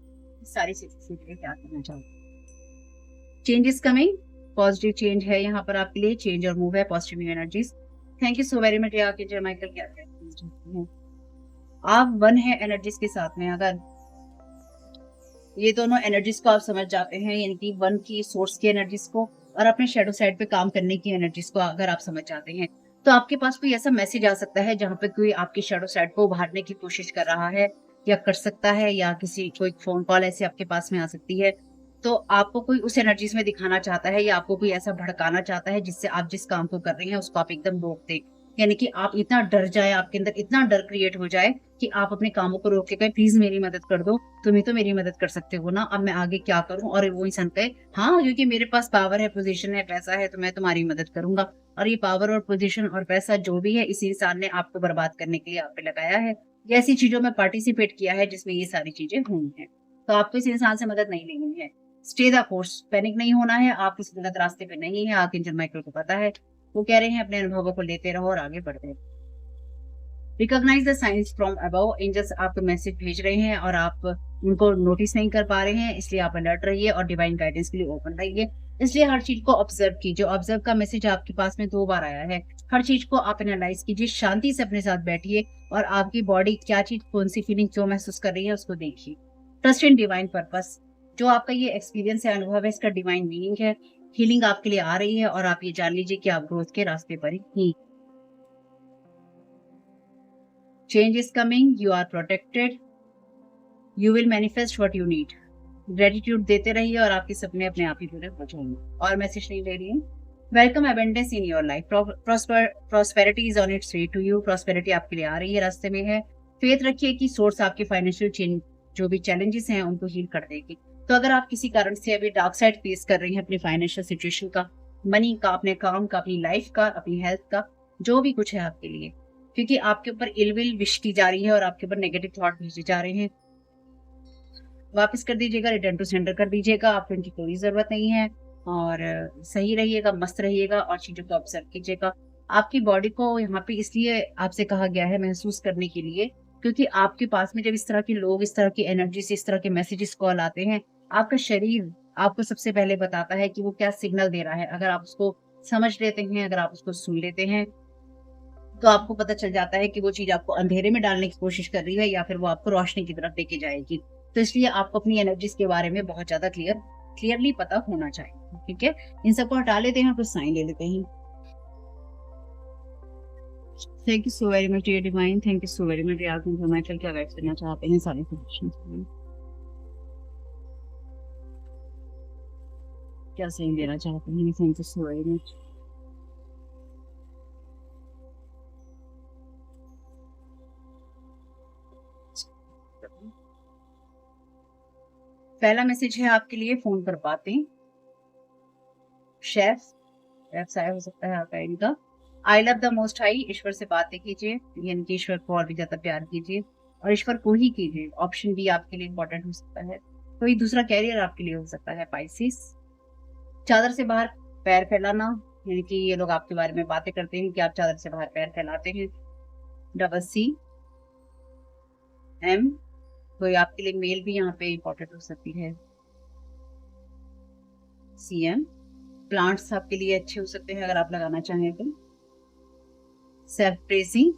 सारी चीजें क्या करना चाहते। Change is coming, positive change है यहाँ पर आपके लिए, चेंज और मूव है, positive new energies. Thank you so very much archangel Michael. क्या कहते हैं आप वन है एनर्जीज के साथ में, अगर ये दोनों एनर्जीज को आप समझ जाते हैं, यानी कि वन की सोर्स की एनर्जीज को और अपने शेडो साइड पे काम करने की एनर्जीज को अगर आप समझ जाते हैं, तो आपके पास कोई ऐसा मैसेज आ सकता है जहाँ पे कोई आपकी शेडो साइड को उभारने की कोशिश कर रहा है या कर सकता है, या कोई फोन कॉल ऐसे आपके पास में आ सकती है। तो आपको कोई उस एनर्जीज में दिखाना चाहता है, या आपको कोई ऐसा भड़काना चाहता है जिससे आप जिस काम को कर रहे हैं उसको आप एकदम रोक दें। यानी कि आप इतना डर जाए, आपके अंदर इतना डर क्रिएट हो जाए कि आप अपने कामों को रोक के कहें प्लीज मेरी मदद कर दो, तुम ही तो मेरी मदद कर सकते हो ना, अब मैं आगे क्या करूं। और वो इंसान कहे हाँ, क्योंकि मेरे पास पावर है, पोजीशन है, पैसा है, तो मैं तुम्हारी मदद करूंगा। और ये पावर और पोजीशन और पैसा जो भी है, इसी इंसान ने आपको बर्बाद करने के लिए आप पे लगाया है, या ऐसी चीजों में पार्टिसिपेट किया है जिसमें ये सारी चीजें हुई हैं। तो आपको इस इंसान से मदद नहीं लेनी है। स्टे द कोर्स, पैनिक नहीं होना है, आप किसी गलत रास्ते पे नहीं है, आर्कएंजल माइकल को पता है। वो कह रहे हैं अपने अनुभवों को लेते रहो और आगे बढ़ते रहो। Recognise the signs from above, angels आपको मैसेज भेज रहे हैं और आप उनको नोटिस नहीं कर पा रहे हैं, इसलिए आप अलर्ट रहिए और डिवाइन गाइडेंस के लिए ओपन रहिए। इसलिए हर चीज को ऑब्जर्व कीजिए। ऑब्जर्व का मैसेज आपके पास में 2 बार आया है। हर चीज को आप एनालाइज कीजिए, शांति से अपने साथ बैठिए और आपकी बॉडी क्या चीज, कौन सी फीलिंग क्यों महसूस कर रही है उसको देखिए। ट्रस्ट इन डिवाइन पर्पस, जो आपका ये एक्सपीरियंस है, अनुभव है, इसका डिवाइन मीनिंग है। हीलिंग आपके लिए आ रही है और आप ये जान लीजिए कि आप ग्रोथ के रास्ते पर ही। Change is coming, you are protected, you will manifest what you need. Gratitude देते रहिए और आपके सपने अपने आप ही पूरे हो जाएंगे। और मैसेज नहीं ले रही है। Welcome abundance in your life, prosperity is on its way to you. Prosperity आपके लिए आ रही है, रास्ते में है। फेथ रखिए कि सोर्स आपके फाइनेंशियल चेंज जो भी चैलेंजेस हैं उनको हील कर देगी। तो अगर आप किसी कारण से अभी डार्क साइड फेस कर रही हैं अपनी फाइनेंशियल सिचुएशन का, मनी का, अपने काम का, अपनी लाइफ का, अपनी हेल्थ का, जो भी कुछ है आपके लिए, क्योंकि आपके ऊपर इलविल विश की जा रही है और आपके ऊपर नेगेटिव थॉट भेजे जा रहे हैं। वापस कर दीजिएगा, रिटर्न टू सेंडर कर दीजिएगा, आपको इनकी कोई ज़रूरत नहीं है। और सही रहिएगा, मस्त रहिएगा और चीज़ों को ऑब्ज़र्व कीजिएगा। आपकी बॉडी को यहाँ पे इसलिए आपसे कहा गया है महसूस करने के लिए, क्योंकि आपके पास में जब इस तरह के लोग, इस तरह की एनर्जी से, इस तरह के मैसेजेस, कॉल आते हैं, आपका शरीर आपको सबसे पहले बताता है कि वो क्या सिग्नल दे रहा है। अगर आप उसको समझ लेते हैं, अगर आप उसको सुन लेते हैं, तो आपको पता चल जाता है कि वो चीज़ आपको अंधेरे में डालने की कोशिश कर रही है या फिर वो आपको रोशनी की तरफ लेके जाएगी। तो इसलिए आपको अपनी एनर्जीज़ के बारे में बहुत ज़्यादा क्लियरली पता होना चाहिए, ठीक है? इन सबको हटा लेते हैं और कुछ साइन ले लेते हैं। Thank you so very much dear divine, thank you so very much. आप हिमाचल क्या गाइड करना चाहते हैं सारी सजेशंस में? क्या साइन देना चाहते हैं? Thank you so very much. पहला मैसेज है आपके लिए, फ़ोन पर बातें। शेफ, व्यवसाय हो सकता है आपका इनका। I love the most high, ईश्वर से बातें कीजिए, यानी कि ईश्वर को और भी ज़्यादा प्यार कीजिए और ईश्वर को ही कीजिए। ऑप्शन बी आपके लिए इम्पोर्टेंट हो सकता है। कोई दूसरा कैरियर आपके लिए हो सकता है पाइसेस। चादर से बाहर पैर फैलाना, यानी कि ये लोग आपके बारे में बातें करते हैं कि आप चादर से बाहर पैर फैलाते हैं। डबल सी एम, कोई आपके लिए मेल भी यहाँ पे इम्पोर्टेंट हो सकती है। सी एम, प्लांट्स आपके लिए अच्छे हो सकते हैं अगर आप लगाना चाहें तो। सेल्फ प्रेजिंग,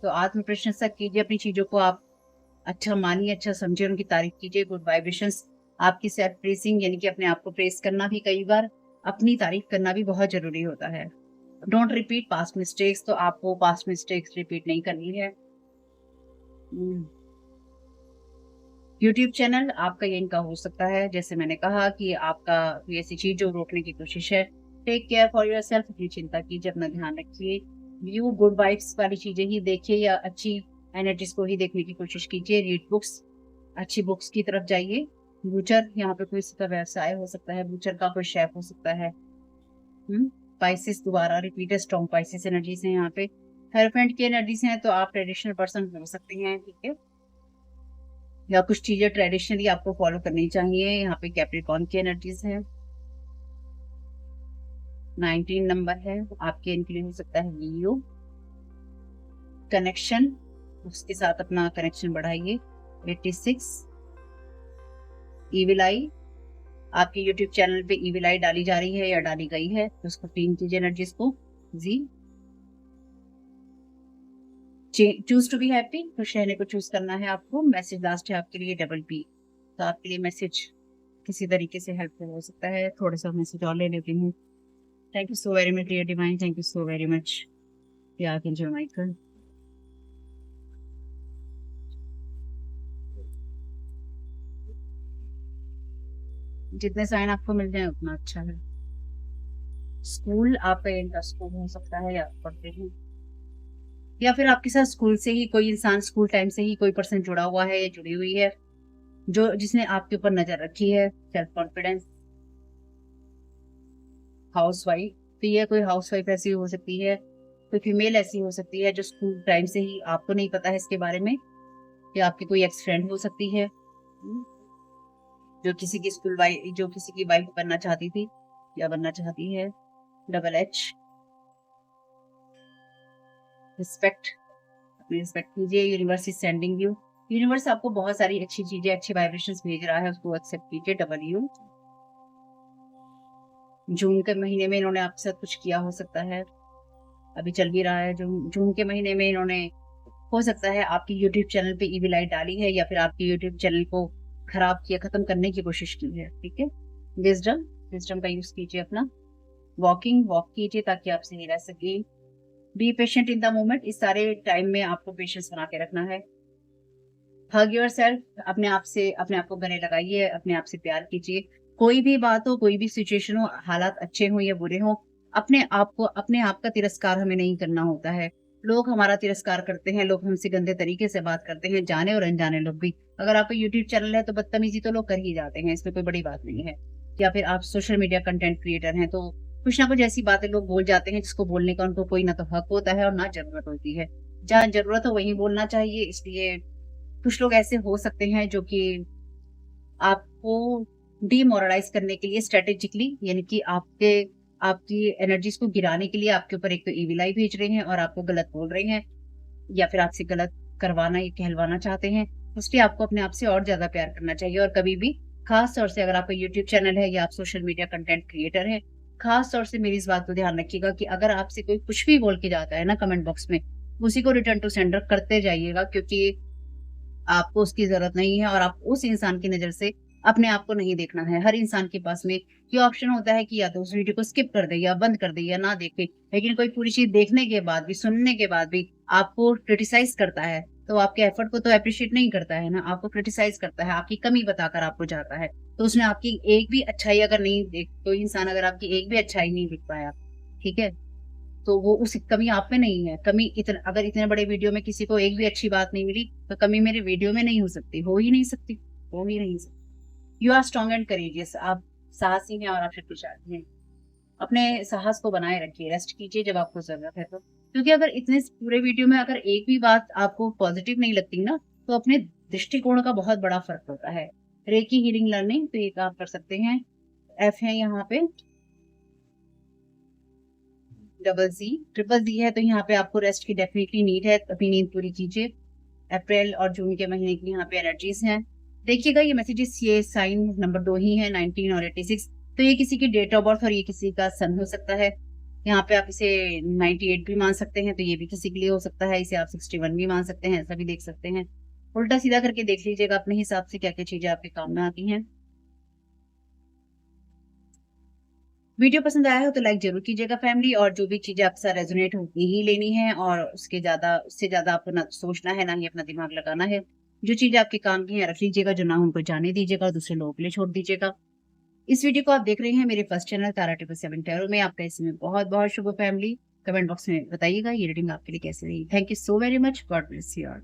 तो आत्म प्रशंसा कीजिए, अपनी चीज़ों को आप अच्छा मानिए, अच्छा समझिए, उनकी तारीफ कीजिए। गुड वाइब्रेशंस, आपकी सेल्फ प्रेजिंग यानी कि अपने आप को प्रेज़ करना भी, कई बार अपनी तारीफ करना भी बहुत ज़रूरी होता है। डोंट रिपीट पास्ट मिस्टेक्स, तो आपको पास्ट मिस्टेक्स रिपीट नहीं करनी है। यूट्यूब चैनल आपका ये इनका हो सकता है, जैसे मैंने कहा कि आपका कोई ऐसी चीज़ जो रोकने की कोशिश है। टेक केयर फॉर योरसेल्फ, अपनी चिंता कीजिए, अपना ध्यान रखिए। व्यू गुड वाइब्स वाली चीज़ें ही देखिए या अच्छी एनर्जीज़ को ही देखने की कोशिश कीजिए। रीड बुक्स, अच्छी बुक्स की तरफ जाइए। बूचर, यहाँ पे कोई इसका व्यवसाय हो सकता है, बूचर का कोई शेफ हो सकता है। पाइसेस, दोबारा रिपीटेड स्ट्रॉन्ग पाइसेस एनर्जीज़ हैं यहाँ पे। हेरोफेंट की एनर्जीज़ हैं, तो आप ट्रेडिशनल पर्सन हो सकती हैं, ठीक है? या कुछ चीज़ें ट्रेडिशनली आपको फॉलो करनी चाहिए। यहाँ पे कैप्रिकॉर्न की एनर्जीज़ है। 19 नंबर है, आपके इनके लिए हो सकता है लियो। कनेक्शन, उसके साथ अपना कनेक्शन बढ़ाइए। 86 ईविल आई, आपके यूट्यूब चैनल पे ईविल आई डाली जा रही है या डाली गई है, तो उसको क्लीन कीजिए एनर्जीज को। जी, चूज टू बी हैप्पी, खुश रहने को चूज करना है आपको। मैसेज लास्ट है आपके लिए डबल पी, तो आपके लिए मैसेज किसी तरीके से हेल्पफुल हो सकता है। थोड़ा सा मैसेज और ले लेती हूँ। Thank you so very much dear divine, thank you so very much. या एंजॉय माइकल। जितने साइन आपको मिल जाए उतना अच्छा है। स्कूल, आपका इनका स्कूल हो सकता है या आप पढ़ते हैं, या फिर आपके साथ स्कूल से ही कोई इंसान, स्कूल टाइम से ही कोई पर्सन जुड़ा हुआ है या जुड़ी हुई है, जो जिसने आपके ऊपर नजर रखी है। सेल्फ कॉन्फिडेंस, हाउसवाइफ, तो ये कोई हाउसवाइफ ऐसी हो सकती है, कोई फीमेल ऐसी हो सकती है जो स्कूल टाइम से ही, आपको नहीं पता है इसके बारे में, या आपकी कोई एक्स फ्रेंड हो सकती है जो किसी की स्कूल वाइफ, जो किसी की वाइफ बनना चाहती थी या बनना चाहती है। डबल एच, रिस्पेक्ट, अपनी रिस्पेक्ट कीजिए। Universe is sending you, universe आपको बहुत सारी अच्छी चीजें, अच्छी वाइब्रेशंस भेज रहा है, उसको एक्सेप्ट कीजिए। डबल यू, जून के महीने में इन्होंने आपके साथ कुछ किया हो सकता है, अभी चल भी रहा है। जून के महीने में इन्होंने, हो सकता है आपकी यूट्यूब चैनल पे ईविल आई डाली है या फिर आपके यूट्यूब चैनल को खराब किया, खत्म करने की कोशिश की है, ठीक है? विजडम, विजडम का यूज कीजिए अपना। वॉक कीजिए ताकि आप सही रह सके। Be patient in the moment, इस सारे टाइम में आपको पेशेंस बना के रखना है। हग योरसेल्फ, अपने आप को गले लगाइए, अपने आप से प्यार कीजिए। कोई भी बात हो, कोई भी सिचुएशन हो, हालात अच्छे हों या बुरे हों, अपने आप का तिरस्कार हमें नहीं करना होता है। लोग हमारा तिरस्कार करते हैं, लोग हमसे गंदे तरीके से बात करते हैं, जाने और अनजाने लोग भी। अगर आपका यूट्यूब चैनल है तो बदतमीजी तो लोग कर ही जाते हैं, इसमें कोई बड़ी बात नहीं है। या फिर आप सोशल मीडिया कंटेंट क्रिएटर हैं तो कुछ ना कुछ ऐसी बातें लोग बोल जाते हैं जिसको बोलने का उनको कोई ना तो हक होता है और ना जरूरत होती है। जहाँ जरूरत हो वहीं बोलना चाहिए। इसलिए कुछ लोग ऐसे हो सकते हैं जो कि आपको डिमोरलाइज़ करने के लिए स्ट्रैटेजिकली, यानी कि आपकी एनर्जीज़ को गिराने के लिए आपके ऊपर एक तो ईविल आई भेज रहे हैं और आपको गलत बोल रहे हैं, या फिर आपसे गलत करवाना या कहलवाना चाहते हैं। इसलिए आपको अपने आप से और ज़्यादा प्यार करना चाहिए। और कभी भी ख़ास तौर से अगर आपका यूट्यूब चैनल है या आप सोशल मीडिया कंटेंट क्रिएटर हैं, ख़ास तौर से मेरी इस बात को ध्यान रखिएगा कि अगर आपसे कोई कुछ भी बोल के जाता है ना कमेंट बॉक्स में, उसी को रिटर्न टू सेंडर करते जाइएगा, क्योंकि आपको उसकी ज़रूरत नहीं है और आप उस इंसान की नज़र से अपने आप को नहीं देखना है। हर इंसान के पास में ये ऑप्शन होता है कि या तो उस वीडियो को स्किप कर दे या बंद कर दे या ना देखे। लेकिन कोई पूरी चीज़ देखने के बाद भी, सुनने के बाद भी आपको क्रिटिसाइज़ करता है, तो आपके एफर्ट को तो एप्रिशिएट नहीं करता है ना, आपको क्रिटिसाइज़ करता है, आपकी कमी बताकर आपको जाता है। तो उसने आपकी एक भी अच्छाई अगर नहीं देख कोई इंसान अगर आपकी एक भी अच्छाई नहीं देख पाया, ठीक है? तो वो उस कमी आप में नहीं है। कमी अगर इतने बड़े वीडियो में किसी को एक भी अच्छी बात नहीं मिली, तो कमी मेरे वीडियो में नहीं हो सकती, हो ही नहीं सकती, हो ही नहीं सकती। You are strong and courageous. आप साहसी हैं और आप शक्तिशाली हैं। अपने साहस को बनाए रखिए, रेस्ट कीजिए जब आपको ज़रूरत है तो। क्योंकि अगर इतने पूरे वीडियो में अगर एक भी बात आपको पॉज़िटिव नहीं लगती ना, तो अपने दृष्टिकोण का बहुत बड़ा फ़र्क होता है। रेकी हीलिंग लर्निंग तो ये काम कर सकते हैं। एफ है यहाँ पे, डबल ज़ी, ट्रिपल ज़ी है, तो यहाँ पे आपको रेस्ट की डेफ़िनिटली नीड है, अपनी नींद पूरी कीजिए। अप्रैल और जून के महीने की यहाँ पे एनर्जीज़ हैं। देखिएगा ये मैसेजेस, ये साइन नंबर 2 ही है, 19 और 86, तो ये किसी की डेट ऑफ बर्थ और ये किसी का सन हो सकता है। यहाँ पे आप इसे 98 भी मान सकते हैं, तो ये भी किसी के लिए हो सकता है। इसे आप 61 भी मान सकते हैं, ऐसा भी देख सकते हैं। उल्टा-सीधा करके देख लीजिएगा अपने हिसाब से क्या-क्या चीज़ें आपके काम में आती हैं। वीडियो पसंद आया हो तो लाइक ज़रूर कीजिएगा फैमिली, और जो भी चीज़ें आपके साथ रेज़ोनेट होती ही लेनी है और उससे ज़्यादा आपको ना सोचना है, ना ही अपना दिमाग लगाना है। जो चीज़ें आपके काम की हैं रख लीजिएगा, जो ना हो उनको जाने दीजिएगा और दूसरे लोगों के लिए छोड़ दीजिएगा। इस वीडियो को आप देख रहे हैं मेरे फर्स्ट चैनल तारा 777 टैरो में। आपका इस समय बहुत-बहुत शुभ फैमिली। कमेंट बॉक्स में बताइएगा ये रीडिंग आपके लिए कैसी रही। Thank you so very much. God bless you all.